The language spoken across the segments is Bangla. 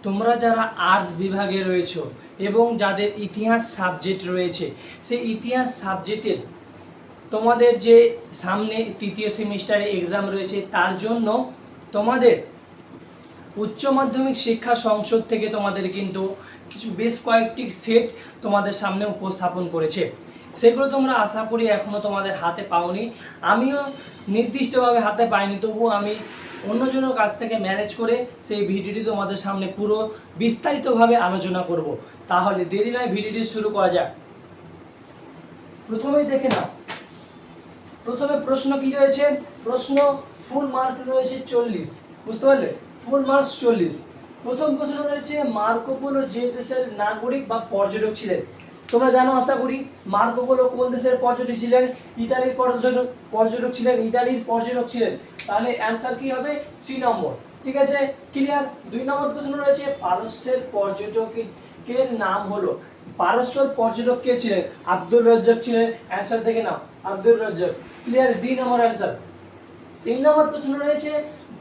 তোমরা যারা আর্টস বিভাগে রয়েছো এবং যাদের ইতিহাস সাবজেক্ট রয়েছে, সেই ইতিহাস সাবজেক্টের তোমাদের যে সামনে তৃতীয় সেমিস্টারে এক্সাম রয়েছে, তার জন্য তোমাদের উচ্চ মাধ্যমিক শিক্ষা সংসদ থেকে তোমাদের কিন্তু কিছু বেশ কয়েকটি সেট তোমাদের সামনে উপস্থাপন করেছে। সেগুলো তোমরা আশা করি এখনও তোমাদের হাতে পাওনি। আমিও নির্দিষ্টভাবে হাতে পাইনি, তবুও আমি অন্যজনের কাছ থেকে ম্যানেজ করে সেই ভিডিওটি তোমাদের সামনে পুরো বিস্তারিতভাবে আলোচনা করব। তাহলে দেরি নয়, ভিডিওটি শুরু করা যাক। প্রথমেই দেখে নাও, প্রথমে প্রশ্ন কি রয়েছে। প্রশ্ন ফুল মার্ক রয়েছে 40, বুঝতে পারলে? Full marks 40। প্রথম প্রশ্ন রয়েছে, মার্কো পোলো যে দেশের নাগরিক বা পর্যটক ছিলেন। তোমরা জানো আশা করি মার্কো পোলো কোন দেশের পর্যটক ছিলেন? ইতালির পর্যটক ছিলেন, ইতালির পর্যটক ছিলেন। তাহলে অ্যান্সার কি হবে? সি নম্বর। ঠিক আছে, ক্লিয়ার। 2 নম্বর প্রশ্ন রয়েছে, পারস্যের পর্যটকের নাম হলো। পারস্যের পর্যটক কে ছিলেন? আব্দুর রাজ্জাক ছিলেন। অ্যান্সার দেখে নাও, আব্দুর রাজ্জাক। ক্লিয়ার, ডি নম্বর অ্যান্সার। 3 নম্বর প্রশ্ন রয়েছে,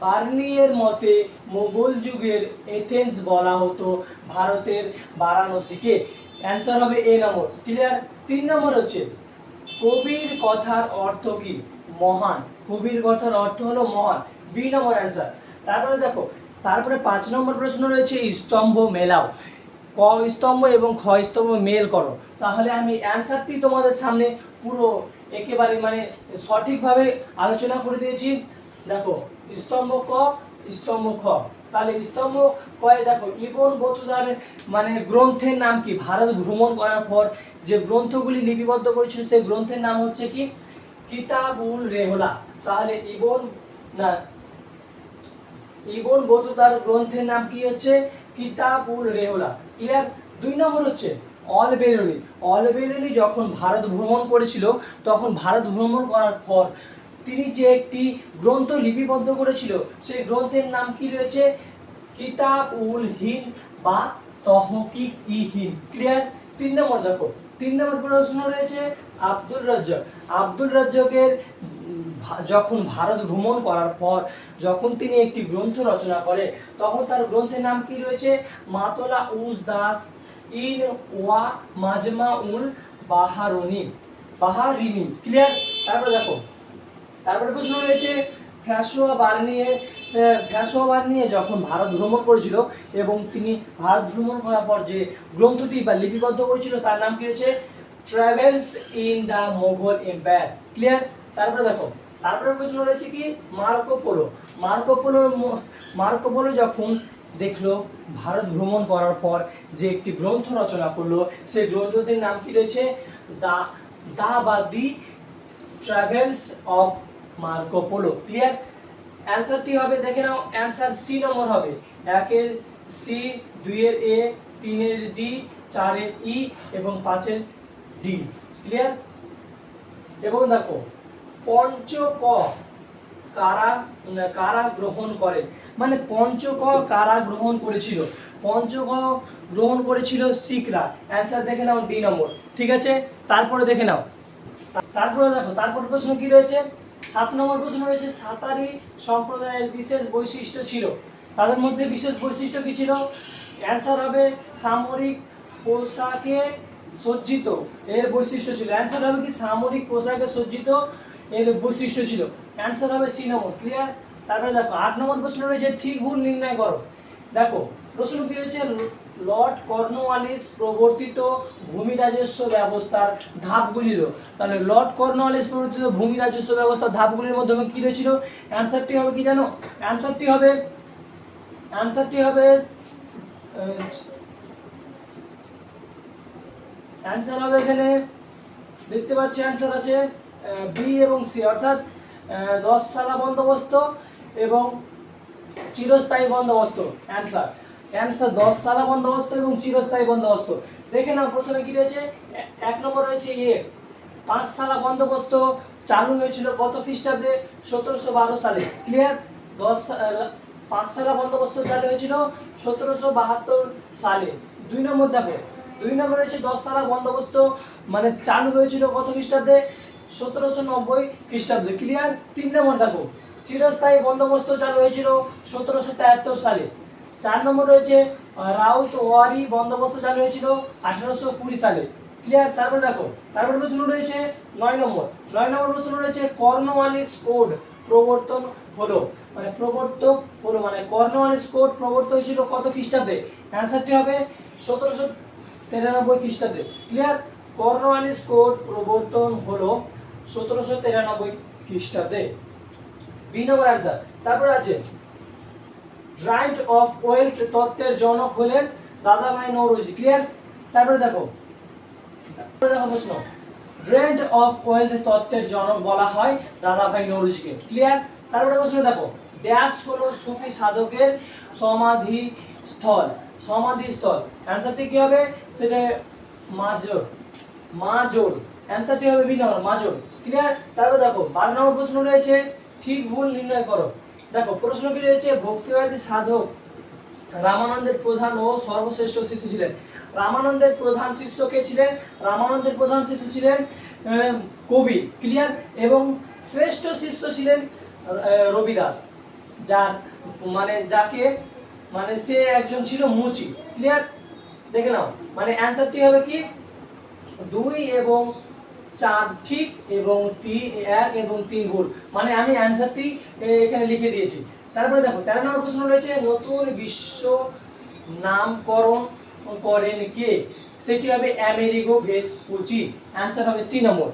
বার্নিয়ের মতে মোগল যুগের এথেন্স বলা হতো ভারতের বারাণসীকে। অ্যান্সার হবে এ নম্বর। ক্লিয়ার। 3 নম্বর হচ্ছে, কবির কথার অর্থ কি? মহান। কবির কথার অর্থ হলো মহান, বি নম্বর অ্যান্সার। তারপরে দেখো, তারপরে 5 নম্বর প্রশ্ন রয়েছে, স্তম্ভ মেলাও। ক স্তম্ভ এবং খ স্তম্ভ মেল করো। তাহলে আমি অ্যান্সারটি তোমাদের সামনে পুরো একেবারে সঠিকভাবে আলোচনা করে দিয়েছি। দেখো, স্তম্ভ ক, স্তম্ভ খ। তাহলে স্তম্ভ কয়ে দেখো, ইবন বতুতার গ্রন্থের নাম কি? ভারত ভ্রমণ করার পর যে গ্রন্থগুলি লিপিবদ্ধ করেছিল সেই গ্রন্থের নাম হচ্ছে কি? কিতাবুল রেহলা। তাহলে ইবন বতুতার গ্রন্থের নাম কি হচ্ছে? কিতাবুল রেহলা। ক্লিয়ার। 2 নম্বর হচ্ছে, অল বেরুনি। অল বেরুনি যখন ভারত ভ্রমণ করেছিল, তখন ভারত ভ্রমণ করার পর তিনি যে একটি গ্রন্থ লিপিবদ্ধ করেছিল, সেই গ্রন্থের নাম কি রয়েছে? কিতাব উল হিন্দ বা তহকিক ই হিন্দ। ক্লিয়ার। 3 নম্বর দেখো, 3 নম্বর প্রশ্ন রয়েছে, আব্দুর রাজ্জাক। আব্দুর রাজ্জাকের যখন ভারত ভ্রমণ করার পর যখন তিনি একটি গ্রন্থ রচনা করে, তখন তার গ্রন্থের নাম কি রয়েছে? মাতলা উজ দাস ইন ওয়া মাজমা উল বাহারিনি। ক্লিয়ার। তারপরে দেখো, তারপরে প্রশ্ন রয়েছে, ফ্রাঁসোয়া বার্নিয়ে যখন ভারত ভ্রমণ করেছিল এবং তিনি ভারত ভ্রমণ করার পর যে গ্রন্থটি বা লিপিবদ্ধ করেছিল, তার নাম কি হয়েছে? Travels in the Mughal empire. Clear. তারপরে দেখো, তারপরে প্রশ্ন রয়েছে কি? Marco polo. মার্কো পোলো যখন দেখলো ভারত ভ্রমণ করার পর যে একটি গ্রন্থ রচনা করলো, সেই গ্রন্থটির নাম কি রয়েছে? The travels of Marco Polo. Clear. অ্যান্সারটি হবে, দেখে নাও, অ্যান্সার সি নম্বর হবে। 1 এর সি, 2 এর এ, 3 এর ডি, 4 এর ই এবং 5 এর ডি। ক্লিয়ার। এবং দেখো, পঞ্চক কারা গ্রহণ করে? পঞ্চক কারা গ্রহণ করেছিল? পঞ্চক গ্রহণ করেছিল শিখরা। অ্যান্সার দেখে নাও, ডি নম্বর। ঠিক আছে। তারপরে দেখে নাও, তারপরে দেখো, তারপর প্রশ্ন কি রয়েছে? 7 নম্বর প্রশ্ন রয়েছে, সাঁতারি সম্প্রদায়ের বিশেষ বৈশিষ্ট্য ছিল। তাদের মধ্যে বিশেষ বৈশিষ্ট্য কি ছিল? অ্যান্সার হবে সামরিক পোশাকে সজ্জিত এর বৈশিষ্ট্য ছিল। অ্যান্সার হবে কি? সামরিক পোশাকে সজ্জিত এর বৈশিষ্ট্য ছিল। অ্যান্সার হবে সি নম্বর। ক্লিয়ার। তারপরে দেখো, 8 নম্বর প্রশ্ন রয়েছে, ঠিক ভুল নির্ণয় করো। দেখো, প্রশ্ন কি রয়েছে? লর্ড কর্নওয়ালিস প্রবর্তিত ভূমি রাজস্ব ব্যবস্থার ধাপগুলি হলো। তাহলে লর্ড কর্নওয়ালিস প্রবর্তিত ভূমি রাজস্ব ব্যবস্থার ধাপগুলির মাধ্যমে কি রয়েছিল? অ্যান্সারটি হবে কি জানো? অ্যান্সারটি হবে অ্যান্সার হবে এখানে দেখতে পাচ্ছি অ্যান্সার আছে বি এবং সি, অর্থাৎ 10 সালা বন্দোবস্ত এবং চিরস্থায়ী বন্দোবস্ত। অ্যান্সার 10 সালা বন্দোবস্ত এবং চিরস্থায়ী বন্দোবস্ত। দেখে নাও, প্রথমে কি রয়েছে? 1 নম্বর রয়েছে এ, 5 সালা বন্দোবস্ত চালু হয়েছিল কত খ্রিস্টাব্দে? 1712 সালে। ক্লিয়ার। 5 সালা বন্দোবস্ত চালু হয়েছিল 1772 সালে। 2 নম্বর দেখো, 2 নম্বর রয়েছে 10 সালা বন্দোবস্ত চালু হয়েছিল কত খ্রিস্টাব্দে? 1790 খ্রিস্টাব্দে। ক্লিয়ার। 3 নম্বর দেখো, চিরস্থায়ী বন্দোবস্ত চালু হয়েছিল 1773 সালে। 4 নম্বর রয়েছে রাউতওয়ারি বন্দোবস্ত চালু হয়েছিল 1820 সালে। ক্লিয়ার? তারপরে দেখো, তারপরে প্রশ্ন রয়েছে 9 নম্বর। 9 নম্বর প্রশ্ন রয়েছে কর্নওয়ালিস কোড প্রবর্তন হলো, মানে প্রবর্তক হলো, মানে কর্নওয়ালিস কোড প্রবর্তন হয়েছিল কত খ্রিস্টাব্দে? অ্যান্সারটি হবে 1793 খ্রিস্টাব্দে। ক্লিয়ার? কর্নওয়ালিস কোড প্রবর্তন হলো 1793 খ্রিস্টাব্দে। বি নম্বর অ্যান্সার। তারপরে আছে রাইট অফ ওয়েলথ তত্ত্বের জনক হলেন দাদাভাই নওরোজি। ক্লিয়ার? তারপরে দেখো প্রশ্ন, ড্রেন্ট অফ ওয়েলথ তত্ত্বের জনক বলা হয় দাদাভাই নওরোজিকে। ক্লিয়ার? তারপরে প্রশ্ন দেখো, ড্যাশ হলো সুফি সাধকের সমাধি স্থল। সমাধিস্থল অ্যান্সারটি কি হবে? সেটা মাজোর। মাজোর অ্যান্সারটি হবে বি নম্বর, মাজোর। ক্লিয়ার? তারপরে দেখো 12 নম্বর প্রশ্ন রয়েছে ঠিক ভুল নির্ণয় করো। দেখো প্রশ্ন কি রয়েছে, ভক্তিবাদী সাধক রামানন্দের প্রধান ও সর্বশ্রেষ্ঠ শিষ্য ছিলেন। রামানন্দের প্রধান শিষ্য কে ছিলেন? রামানন্দের প্রধান শিষ্য ছিলেন কবি। ক্লিয়ার? এবং শ্রেষ্ঠ শিষ্য ছিলেন রবিদাস, যার মানে যাকে মানে সে একজন ছিল মুচি। ক্লিয়ার? দেখে নাও, মানে অ্যান্সারটি হবে কি 2 এবং 4 ঠিক এবং 1 এবং 3 ভুল, মানে আমি অ্যান্সারটি এখানে লিখে দিয়েছি। তারপরে দেখো 13 নম্বর প্রশ্ন রয়েছে নতুন বিশ্ব নামকরণ করেন কে? সেটি হবে আমেরিগো ভেসপুচি। অ্যান্সার হবে সি নম্বর।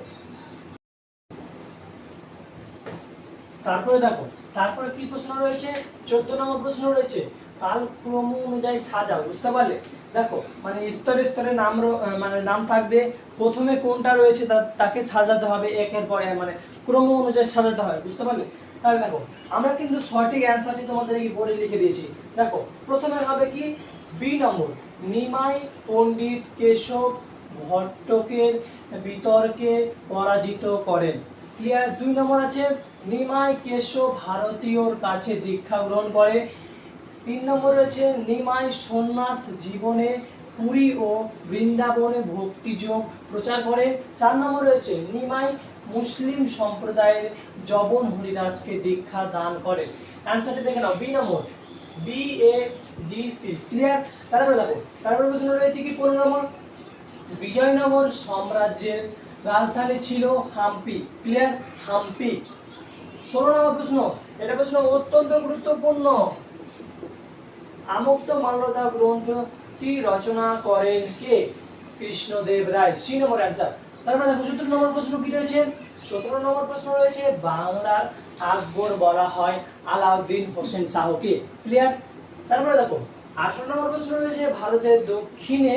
তারপরে দেখো, তারপরে কি প্রশ্ন রয়েছে, 14 নম্বর প্রশ্ন রয়েছে কালক্রম অনুযায়ী সাজাও। বুঝতে পারলে? দেখো মানে স্তরে স্তরে নাম মানে নাম থাকবে, প্রথমে কোনটা রয়েছে তাকে সাজাতে হবে একের পর এক, মানে ক্রম অনুযায়ী সাজাতে হয়। বুঝতে পারলে? তাহলে দেখো আমরা কিন্তু সঠিক অ্যান্সারটি তোমাদের এই বোর্ডে লিখে দিয়েছি। দেখো প্রথমে হবে কি বি নম্বর, নিমাই পণ্ডিত কেশব ভট্টকের বিতর্কে পরাজিত করেন। ক্লিয়ার? 2 নম্বর আছে নিমাই কেশব ভারতীয়র কাছে দীক্ষা গ্রহণ করে। 3 নম্বর রয়েছে নিমাই সন্ন্যাস জীবনে পুরী ও বৃন্দাবনে ভক্তিযোগ প্রচার করে। 4 নম্বর রয়েছে নিমাই মুসলিম সম্প্রদায়ের জবন হরিদাসকে দীক্ষা দান করে। অ্যান্সারটি দেখে নাও, B number, B A D C. Clear? তারপরে দেখো, তারপরে প্রশ্ন রয়েছে কি 15 নম্বর, বিজয়নগর সাম্রাজ্যের রাজধানী ছিল হাম্পি। ক্লিয়ার? হাম্পি। 16 নম্বর প্রশ্ন, এটা প্রশ্ন অত্যন্ত গুরুত্বপূর্ণ, আমুক্ত মাল্যদা গ্রন্থটি রচনা করেন কে? কৃষ্ণদেব রায়। সি নম্বর অ্যান্সার। তারপরে দেখো 17 নম্বর প্রশ্ন কি রয়েছে, 17 নম্বর প্রশ্ন রয়েছে বাংলার আকবর বলা হয় আলাউদ্দিন হোসেন শাহকে। ক্লিয়ার? তারপরে দেখো 18 নম্বর প্রশ্ন রয়েছে ভারতের দক্ষিণে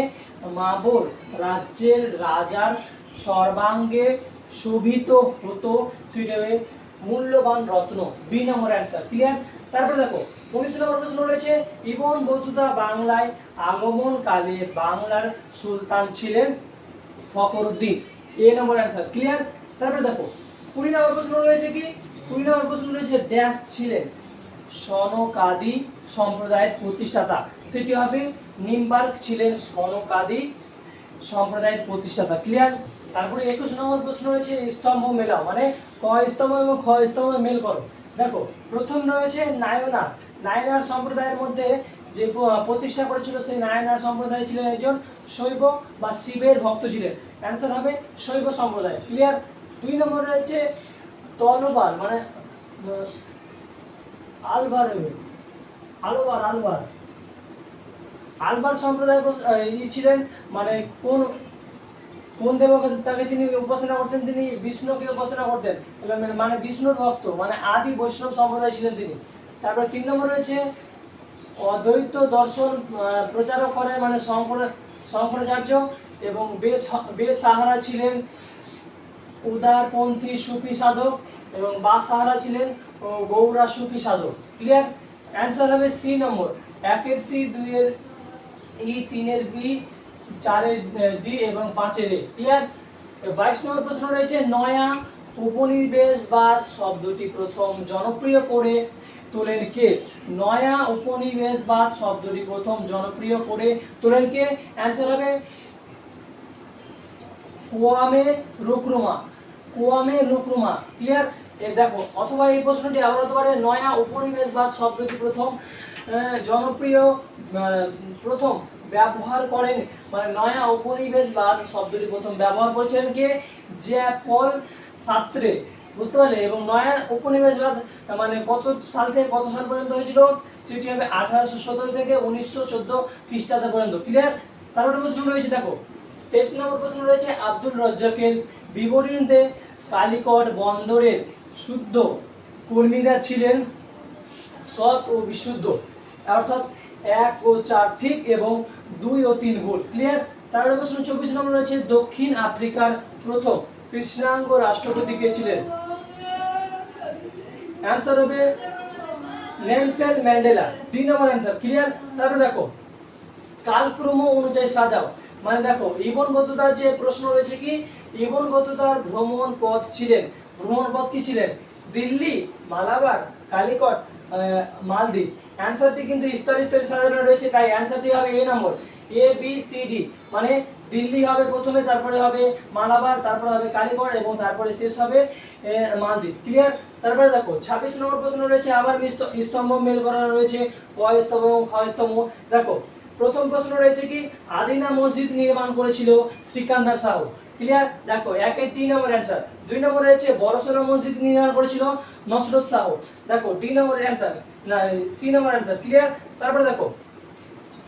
মাবর রাজ্যের রাজার সর্বাঙ্গে শোভিত হতো সেটা মূল্যবান রত্ন। বি নম্বর অ্যান্সার। ক্লিয়ার? তারপরে দেখো 19 নম্বর প্রশ্ন রয়েছে ইবন বতুতা বাংলায় আগমনকালে বাংলার সুলতান ছিলেন ফখরুদ্দিন। এ নম্বর অ্যান্সার। ক্লিয়ার? তারপরে দেখো 20 নম্বর প্রশ্ন রয়েছে কি, 20 নম্বর প্রশ্ন রয়েছে ড্যাশ ছিলেন সনকাদি সম্প্রদায়ের প্রতিষ্ঠাতা। সেটি হবে নিমবার্গ ছিলেন সনকাদি সম্প্রদায়ের প্রতিষ্ঠাতা। ক্লিয়ার? তারপরে 21 নম্বর প্রশ্ন রয়েছে স্তম্ভ মেলাও, মানে ক স্তম্ভ এবং খ স্তম্ভ মেল করো। দেখো প্রথম রয়েছে নায়নার। নায়নার সম্প্রদায়ের মধ্যে যে প্রতিষ্ঠা করেছিল সেই নায়নার সম্প্রদায় ছিলেন একজন শৈব বা শিবের ভক্ত ছিলেন। অ্যান্সার হবে শৈব সম্প্রদায়। ক্লিয়ার? 2 নম্বর রয়েছে তলবার, মানে আলবার আলবার আলবার আলবার সম্প্রদায় ছিলেন, মানে কোন কোন দেবতাকে তিনি উপাসনা করতেন? তিনি বিষ্ণুকে উপাসনা করতেন, মানে বিষ্ণুর ভক্ত, মানে আদি বৈষ্ণব সম্প্রদায় ছিলেন তিনি। তারপরে 3 নম্বর রয়েছে অদ্বৈত দর্শন প্রচারক করেন, মানে শঙ্করাচার্য, এবং বেসাহারা ছিলেন উদারপন্থী সুফি সাধক, এবং বাসাহারা ছিলেন গৌড়া সুফি সাধক। ক্লিয়ার? অ্যান্সার হবে সি নম্বর, 1 এর সি, 2 এর ই, 3 এর বি, 4 এর ডি এবং 5 এর এ। ক্লিয়ার? 22 নম্বর প্রশ্ন রয়েছে নয়া উপনিবেশবাদ শব্দটি প্রথম জনপ্রিয় করে তোলেন কে? নয়া উপনিবেশবাদ শব্দটি প্রথম জনপ্রিয় করে তোলেন কে? অ্যান্সার হবে Kwame Nkrumah. Kwame Nkrumah. Clear? দেখো অথবা এই প্রশ্নটি আবার হতে পারে নয়া উপনিবেশবাদ শব্দটি প্রথম জনপ্রিয় প্রথম ব্যবহার করেন, মানে নয়া উপনিবেশবাদ শব্দটি প্রথম ব্যবহার করেছিলেন কে? জ্যাঁ-পল সার্ত্রে, বুঝতে পারলে। এবং নয়া উপনিবেশবাদ মানে কত সাল থেকে কত সাল পর্যন্ত হয়েছিল? সেটি হবে 1817 থেকে 1914 খ্রিস্টাব্দ পর্যন্ত। ক্লিয়ার? তারপরে প্রশ্ন রয়েছে দেখো 23 নম্বর প্রশ্ন রয়েছে আব্দুল রাজ্জাকের বিবরণীতে কালিকট বন্দরের শুদ্ধ কর্মীরা ছিলেন সৎ ও বিশুদ্ধ, অর্থাৎ 1 ও 4 ঠিক এবং 2 ও 3 ভুল। ক্লিয়ার? তারপরে প্রশ্ন 24 নম্বর রয়েছে দক্ষিণ আফ্রিকার প্রথম কৃষ্ণাঙ্গ রাষ্ট্রপতি কে ছিলেন? অ্যান্সার হবে নেলসন ম্যান্ডেলা, 3 নম্বর অ্যান্সার। ক্লিয়ার? তারপরে দেখো কালক্রম অনুযায়ী সাজাও, মানে দেখো ইবন বতুতার যে প্রশ্ন রয়েছে কি ইবন বতুতার ভ্রমণ পথ ছিলেন, ভ্রমণ পথ কি ছিলেন? দিল্লি, মালাবার, কালিকট, মালদ্বীপ। অ্যান্সারটি কিন্তু স্তরে স্তরে সাজানো রয়েছে, তাই অ্যান্সারটি হবে এ নম্বর, এ বি সি ডি, মানে দিল্লি হবে প্রথমে, তারপরে হবে মালাবার, তারপরে হবে কালিকট এবং তারপরে শেষ হবে মালদ্বীপ। ক্লিয়ার? তারপরে দেখো 26 নম্বর প্রশ্ন রয়েছে আবার স্তম্ভ মেল করা রয়েছে, ক স্তম্ভ এবং খ স্তম্ভ। দেখো প্রথম প্রশ্ন রয়েছে কি আদিনা মসজিদ নির্মাণ করেছিল সিকান্দার শাহ। ক্লিয়ার? দেখো 3 নম্বর অ্যান্সার। 2 নম্বর রয়েছে বড়সড় মসজিদ নির্মাণ করেছিল নসরত শাহ। দেখো ডি নম্বর অ্যান্সার, না সি নম্বর অ্যান্সার। ক্লিয়ার? তারপরে দেখো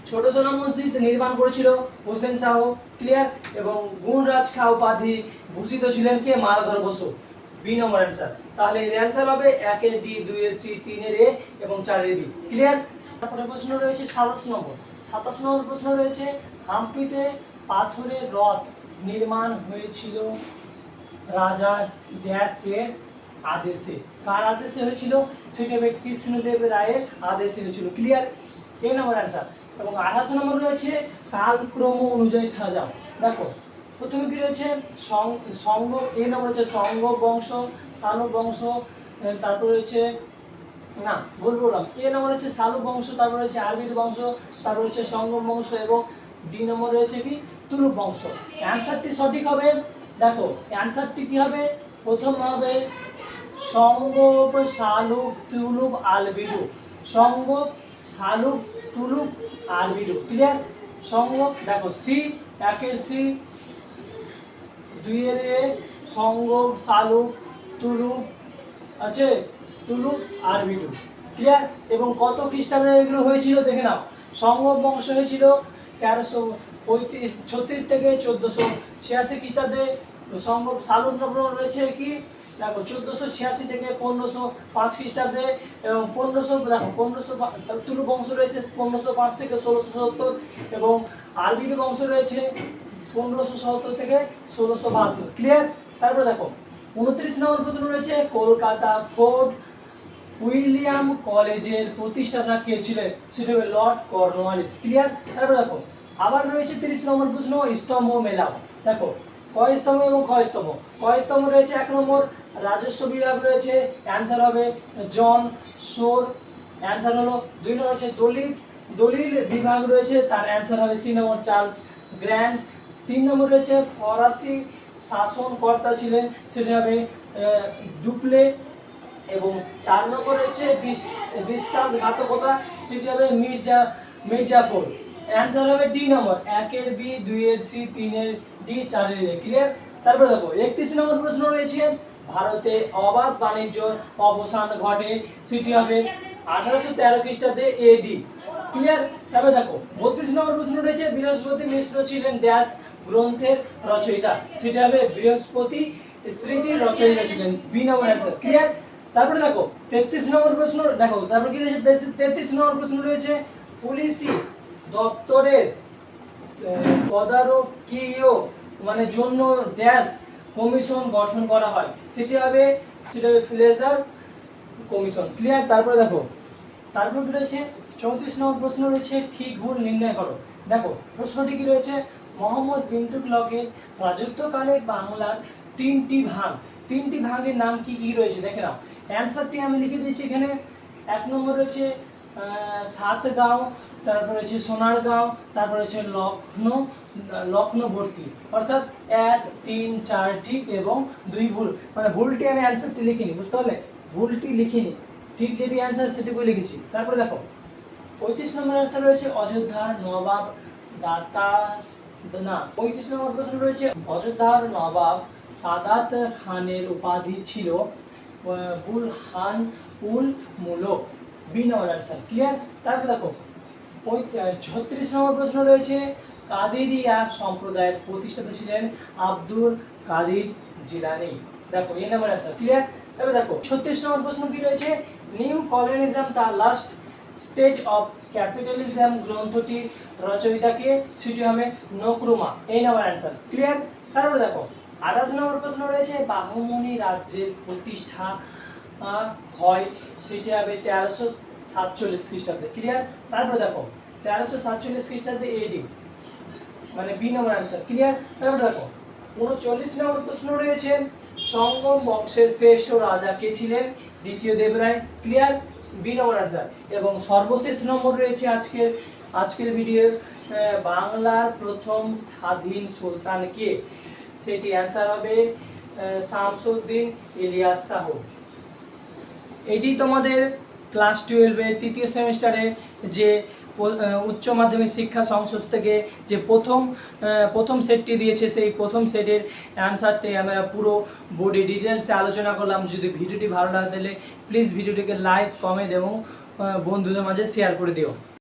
ছোট সোনা মসজিদ নির্মাণ করেছিল হোসেন শাহ। ক্লিয়ার? এবং গুণরাজ খা উপাধি ভূষিত ছিলেন কে? মালাধর বসু, বি নম্বর অ্যান্সার। তাহলে এর অ্যান্সার হবে 1 এর ডি, 2 এর সি, 3 এর এ এবং 4 এর বি। ক্লিয়ার? তারপরে প্রশ্ন রয়েছে 27 নম্বর। 27 নম্বর প্রশ্ন রয়েছে হাম্পিতে পাথরের রথ নির্মাণ হয়েছিল রাজা ড্যাশের আদেশে। কার আদেশে হয়েছিল? সেটা হবে কৃষ্ণদেব রায়ের আদেশে হয়েছিল। ক্লিয়ার? এ নম্বর অ্যান্সার। এবং 28 নম্বর রয়েছে কালক্রম অনুযায়ী সাজাও। দেখো প্রথমে কি রয়েছে সঙ্গ, এ নম্বর হচ্ছে সঙ্গ বংশ, শালুক বংশ, তারপর রয়েছে না ভুল বললাম, এ নম্বর হচ্ছে শালুক বংশ, তারপর রয়েছে আরবির বংশ, তারপর হচ্ছে সঙ্গম বংশ এবং ডি নম্বর রয়েছে কি তুলুক বংশ। অ্যান্সারটি সঠিক হবে, দেখো অ্যান্সারটি কি হবে? প্রথম হবে সঙ্গম শালুক তুলুক আলবিডু, সঙ্গম শালুক তুলুক আলবিডু। ক্লিয়ার? সঙ্গম দেখো সি, 1 এর সি, 2 এর এ, সঙ্গম শালুক তুলুক আছে, তুলুক আরবিডু। ক্লিয়ার? এবং কত খ্রিস্টাব্দে এগুলো হয়েছিল দেখে নাও। সঙ্গম বংশ হয়েছিল 1336 থেকে 1486 খ্রিস্টাব্দে। সঙ্গম শালুক নগর রয়েছে কি দেখো 1486 থেকে 1505 খ্রিস্টাব্দে, এবং 1500 দেখো 1500 তুলুক বংশ রয়েছে 1505 থেকে 1670, এবং আরবিডু বংশ রয়েছে 1570 থেকে 1672। ক্লিয়ার? তারপরে দেখো 29 নম্বর প্রশ্ন রয়েছে কলকাতা ফোর্ট উইলিয়াম কলেজের প্রতিষ্ঠাতা কে ছিলেন? সেটা হবে লর্ড কর্নওয়ালিস। ক্লিয়ার? তারপরে দেখো আবার রয়েছে 30 নম্বর প্রশ্ন স্তম্ভ মেলাও। দেখো ক স্তম্ভ এবং খ স্তম্ভ। ক স্তম্ভ রয়েছে 1 নম্বর রাজস্ব বিভাগ রয়েছে, অ্যান্সার হবে জন শোর, অ্যান্সার হলো 2 নম্বর হচ্ছে দলিল বিভাগ রয়েছে, তার অ্যান্সার হবে সি নম্বর চার্লস গ্র্যান্ড। 3 নম্বর রয়েছে ফরাসি শাসনকর্তা ছিলেন, সেটা হবে ডুপ্লে। এবং 4 নম্বর রয়েছে বিশ্বাসঘাতকতা, সেটি হবে মির্জাফর। অ্যান্সার হবে ডি নম্বর, 1 এর বি, 2 এর সি, 3 এর ডি, 4 এর এ। ক্লিয়ার? তারপরে দেখো 31 নম্বর প্রশ্ন রয়েছে ভারতে অবাধ বাণিজ্যর অবসান ঘটে, সেটি হবে 1813 খ্রিস্টাব্দে এডি। ক্লিয়ার? তারপরে দেখো 32 নম্বর প্রশ্ন রয়েছে বৃহস্পতি মিশ্র ছিলেন ড্যাশ গ্রন্থের রচয়িতা, সেটা হবে বৃহস্পতি স্মৃতির রচয়িতা ছিলেন, বি নম্বর অ্যান্সার। ক্লিয়ার? তারপরে দেখো 33 নম্বর প্রশ্ন, দেখো তারপরে কি রয়েছে 33 নম্বর প্রশ্ন রয়েছে পুলিশি দপ্তরের তদারকিও মানে জন্য ড্যাশ কমিশন গঠন করা হয়, সেটা হবে ফ্লেজার কমিশন। ক্লিয়ার? তারপরে দেখো তারপর কি রয়েছে 34 নম্বর প্রশ্ন রয়েছে ঠিক ভুল নির্ণয় করো। দেখো প্রশ্নটি কি রয়েছে মোহাম্মদ বিন তুগলকের রাজত্বকালে বাংলার 3টি ভাগের নাম কি কি রয়েছে দেখে নাও। অ্যান্সারটি আমি লিখে দিয়েছি এখানে। 1 নম্বর রয়েছে সাতগাঁও, তারপর রয়েছে সোনারগাঁও, তারপর রয়েছে লক্ষ্ণবর্তী, অর্থাৎ 1, 3, 4 ঠিক এবং 2 ভুল, মানে ভুলটি আমি অ্যান্সারটি লিখিনি, বুঝতে পারলে? ভুলটি লিখিনি, ঠিক যেটি অ্যান্সার সেটুকুই লিখেছি। তারপরে দেখো 35 নম্বর অ্যান্সার রয়েছে অযোধ্যার নবাব দাতাস না 35 নম্বর প্রশ্ন রয়েছে অযোধ্যার নবাব সাদাত খানের উপাধি ছিল বুলহান উল মুলক। বি নম্বর অ্যান্সার ক্লিয়ার। তারপর দেখো 36 নম্বর প্রশ্ন রয়েছে কাদেরিয়া সম্প্রদায়ের প্রতিষ্ঠাতা ছিলেন আব্দুল কাদের জিলানী। দেখো এই নম্বর অ্যান্সার ক্লিয়ার। তারপর দেখো 36 নম্বর প্রশ্ন কি রয়েছে new colonialism the last stage of capitalism গ্রন্থটির রচয়িতাকে, সেটি হবে নক্রুমা। এই নম্বর অ্যান্সার ক্লিয়ার। তারপরে দেখো 28 নম্বর প্রশ্ন রয়েছে বাহমনি রাজ্যের প্রতিষ্ঠা হয়, সেটি হবে 1347 খ্রিস্টাব্দে। ক্লিয়ার। তারপরে দেখো 1347 খ্রিস্টাব্দে এডি, মানে বি নম্বর অ্যান্সার ক্লিয়ার। তারপরে দেখো 39 নম্বর প্রশ্ন রয়েছে সঙ্গম বংশের শ্রেষ্ঠ রাজা কে ছিলেন, দ্বিতীয় দেবরায়। ক্লিয়ার, বি নম্বর অ্যান্সার। এবং সর্বশেষ নম্বর রয়েছে আজকের ভিডিওর বাংলার প্রথম স্বাধীন সুলতান কে, সেটি অ্যান্সার হবে শামসুদ্দিন ইলিয়াস শাহ। এটি তোমাদের ক্লাস 12-এর তৃতীয় সেমিস্টারে যে উচ্চ মাধ্যমিক শিক্ষা সংসদ থেকে যে প্রথম সেটটি দিয়েছে, সেই প্রথম সেটের অ্যান্সারটি আমরা পুরো বোর্ডে ডিটেলসে আলোচনা করলাম। যদি ভিডিওটি ভালো লাগে তাহলে প্লিজ ভিডিওটিকে লাইক, কমেন্ট এবং বন্ধুদের মাঝে শেয়ার করে দিও।